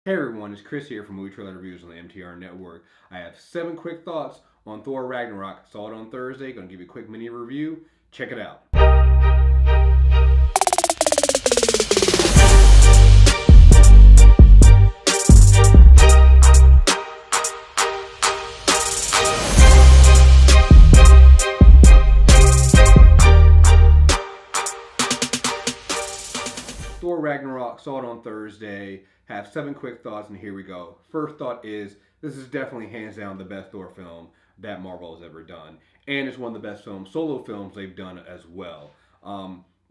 Hey everyone, it's Kriss here from Movie Trailer Reviews on the MTR Network. I have 7 quick thoughts on Thor Ragnarok. Saw it on Thursday. Gonna give you a quick mini review. Check it out. Thor Ragnarok, saw it on Thursday. Have 7 quick thoughts, and here we go. First thought is this is definitely hands down the best Thor film that Marvel has ever done, and it's one of the best solo films they've done as well.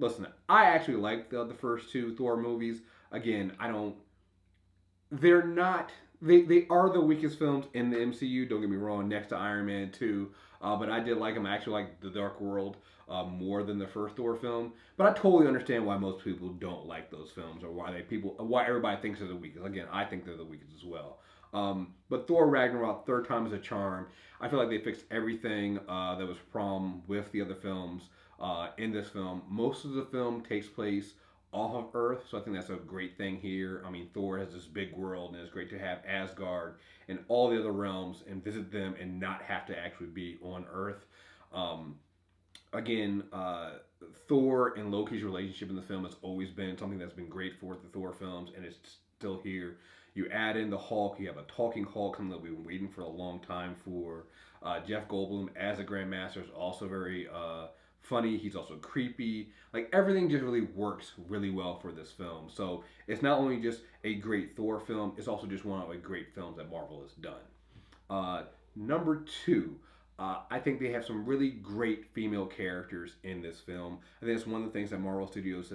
Listen, I actually like the first 2 Thor movies. Again, I don't. They're not. They are the weakest films in the MCU. Don't get me wrong. Next to Iron Man 2, but I did like them. I actually like The Dark World more than the first Thor film. But I totally understand why most people don't like those films, or why everybody thinks they're the weakest. Again, I think they're the weakest as well. But Thor Ragnarok, third time is a charm. I feel like they fixed everything that was a problem with the other films in this film. Most of the film takes place off of Earth, so I think that's a great thing here. I mean, Thor has this big world, and it's great to have Asgard and all the other realms and visit them and not have to actually be on Earth. Um, again, Thor and Loki's relationship in the film has always been something that's been great for the Thor films, and it's still here. You add in the Hulk, you have a talking Hulk coming that we've been waiting for a long time for. Jeff Goldblum as a Grandmaster is also very funny. He's also creepy. Like, everything just really works really well for this film. So it's not only just a great Thor film, it's also just one of the great films that Marvel has done. Number 2, I think they have some really great female characters in this film. I think it's one of the things that Marvel Studios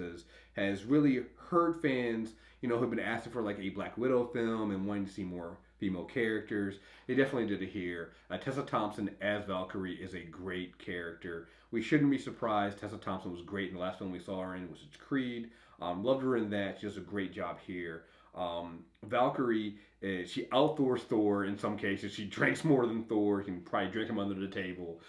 has really heard fans, who've been asking for like a Black Widow film and wanting to see more female characters. They definitely did it here. Tessa Thompson as Valkyrie is a great character. We shouldn't be surprised. Tessa Thompson was great in the last film we saw her in, which is Creed. Loved her in that. She does a great job here. Valkyrie, she out-Thors Thor in some cases. She drinks more than Thor. You can probably drink him under the table.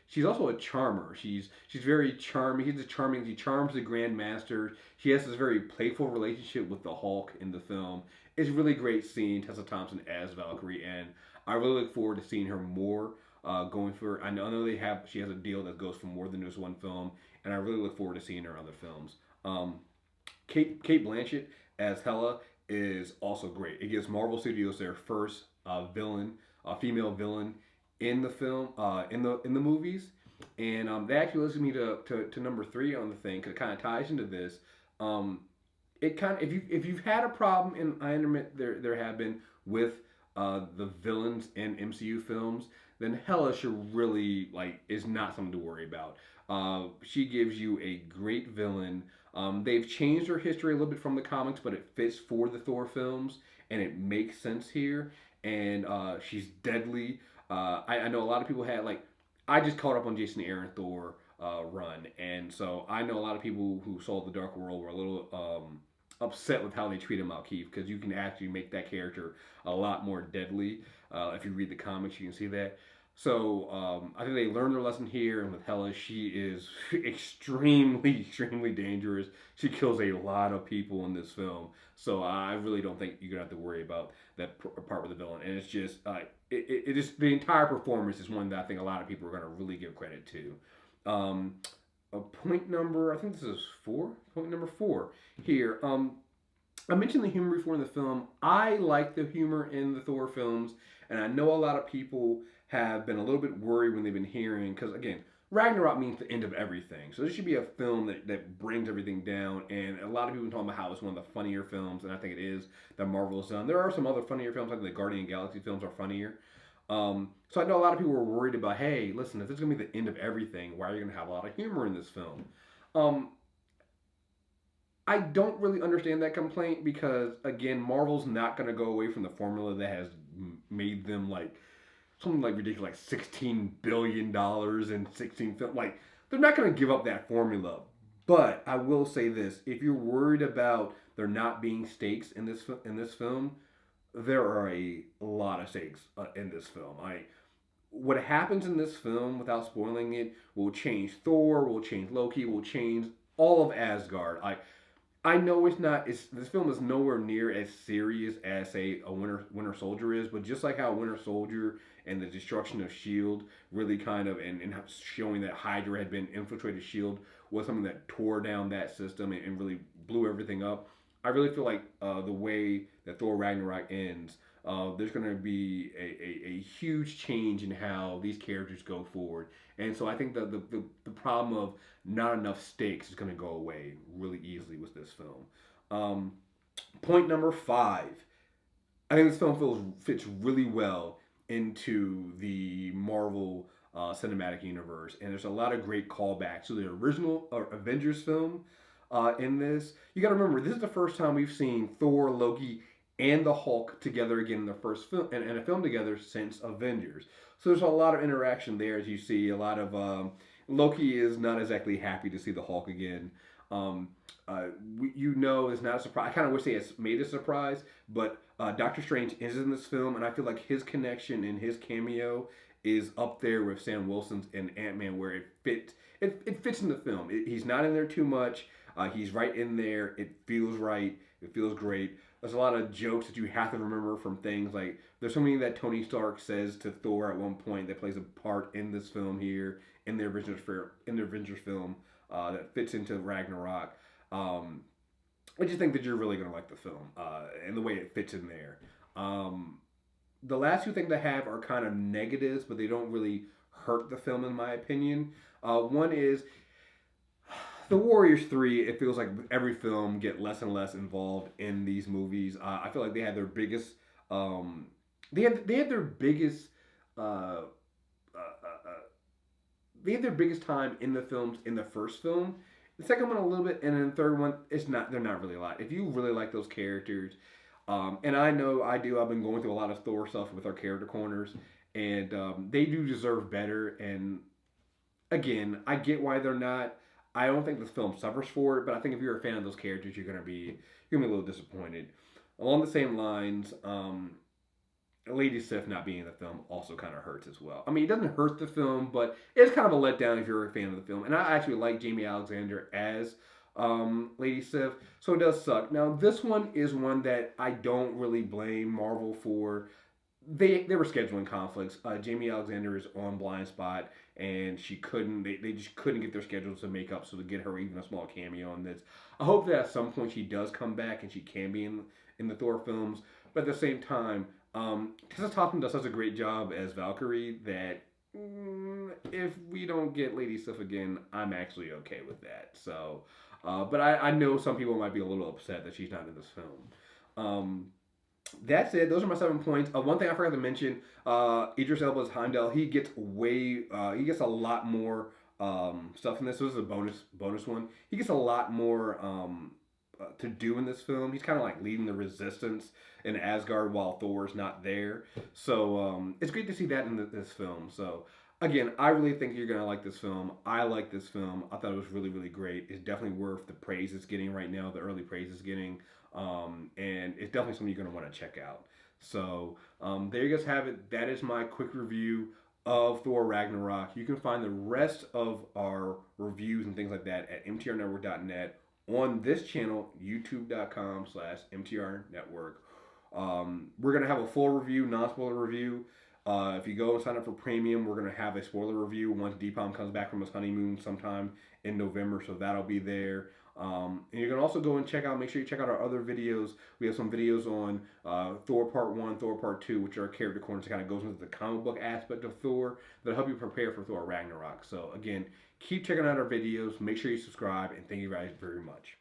She's also a charmer. She's very charming. She charms the Grandmaster. She has this very playful relationship with the Hulk in the film. It's really great seeing Tessa Thompson as Valkyrie, and I really look forward to seeing her more going for. I know she has a deal that goes for more than just one film, and I really look forward to seeing her in other films. Kate Blanchett as Hela is also great. It gives Marvel Studios their first female villain in the film, in the movies, and they actually listed me to number 3 on the thing because it kind of ties into this. It kind of, if you've had a problem, and I admit there have been with the villains in MCU films, then Hela should really is not something to worry about. She gives you a great villain. They've changed her history a little bit from the comics, but it fits for the Thor films, and it makes sense here. And she's deadly. I know a lot of people had I just caught up on Jason Aaron Thor run, and so I know a lot of people who saw The Dark World were a little upset with how they treated Malkeith, because you can actually make that character a lot more deadly. If you read the comics, you can see that. So I think they learned their lesson here, and with Hela, she is extremely, extremely dangerous. She kills a lot of people in this film, so I really don't think you're gonna have to worry about that part with the villain. And it's just, it just the entire performance is one that I think a lot of people are gonna really give credit to. Point number, I think this is 4. Point number 4 here. I mentioned the humor before in the film. I like the humor in the Thor films, and I know a lot of people have been a little bit worried when they've been hearing, because again, Ragnarok means the end of everything. So this should be a film that brings everything down, and a lot of people talking about how it's one of the funnier films, and I think it is, that Marvel has done. There are some other funnier films, like the Guardian Galaxy films are funnier. So I know a lot of people were worried about, hey, listen, if this is going to be the end of everything, why are you going to have a lot of humor in this film? I don't really understand that complaint because, again, Marvel's not going to go away from the formula that has made them something ridiculous, $16 billion in 16 films. They're not going to give up that formula. But I will say this: if you're worried about there not being stakes in this film, there are a lot of stakes in this film. What happens in this film, without spoiling it, will change Thor, will change Loki, will change all of Asgard. I know it's not. This film is nowhere near as serious as say a Winter Soldier is, but just like how Winter Soldier and the destruction of Shield really kind of and showing that Hydra had been infiltrated Shield was something that tore down that system and really blew everything up. I really feel like the way that Thor Ragnarok ends, there's going to be a huge change in how these characters go forward, and so I think the problem of not enough stakes is going to go away really easily with this film. Um, Point number five. I think this film fits really well into the Marvel cinematic universe, and there's a lot of great callbacks to the original Avengers film. In this, you got to remember this is the first time we've seen Thor, Loki, and the Hulk together again in the first film and a film together since Avengers. So there's a lot of interaction there, as you see. A lot of Loki is not exactly happy to see the Hulk again. Um, you know, it's not a surprise. I kind of wish they had made a surprise, but Doctor Strange is in this film, and I feel like his connection and his cameo is up there with Sam Wilson's in Ant-Man, where it fits. It fits in the film. He's not in there too much. He's right in there. It feels right. It feels great. There's a lot of jokes that you have to remember from things like there's something that Tony Stark says to Thor at one point that plays a part in this film here in the Avengers film that fits into Ragnarok. Um, I just think that you're really gonna like the film and the way it fits in there. Um, the last two things I have are kind of negatives, but they don't really hurt the film in my opinion. One is the Warriors 3. It feels like every film get less and less involved in these movies. I feel like they had their biggest. Um, they had their biggest. Uh, they had their biggest time in the films in the first film. The second one a little bit, and then the third one, it's not. They're not really a lot. If you really like those characters, and I know I do. I've been going through a lot of Thor stuff with our character corners, and they do deserve better. And again, I get why they're not. I don't think this film suffers for it, but I think if you're a fan of those characters, you're gonna be a little disappointed. Along the same lines, Lady Sif not being in the film also kind of hurts as well. I mean, it doesn't hurt the film, but it's kind of a letdown if you're a fan of the film. And I actually like Jamie Alexander as Lady Sif, so it does suck. Now, this one is one that I don't really blame Marvel for. They were scheduling conflicts. Jamie Alexander is on Blind Spot, and she couldn't. They just couldn't get their schedules to make up. So to get her even a small cameo on this, I hope that at some point she does come back and she can be in the Thor films. But at the same time, Tessa Thompson does such a great job as Valkyrie that if we don't get Lady Sif again, I'm actually okay with that. So, but I know some people might be a little upset that she's not in this film. That's it. Those are my 7 points. One thing I forgot to mention: Idris Elba's Heimdall. He gets a lot more stuff in this. This is a bonus one. He gets a lot more to do in this film. He's kind of like leading the resistance in Asgard while Thor's not there. So it's great to see that in this film. So again, I really think you're gonna like this film. I like this film. I thought it was really, really great. It's definitely worth the praise it's getting right now. The early praise it's getting. And it's definitely something you're going to want to check out. So there you guys have it. That is my quick review of Thor Ragnarok. You can find the rest of our reviews and things like that at mtrnetwork.net, on this channel, youtube.com/mtrnetwork. We're going to have a full review, non-spoiler review. If you go and sign up for premium, we're going to have a spoiler review once Deepam comes back from his honeymoon sometime in November, so that'll be there. And you can also go and make sure you check out our other videos. We have some videos on Thor Part 1, Thor Part 2, which are character corners that kind of goes into the comic book aspect of Thor that help you prepare for Thor Ragnarok. So again, keep checking out our videos. Make sure you subscribe, and thank you guys very much.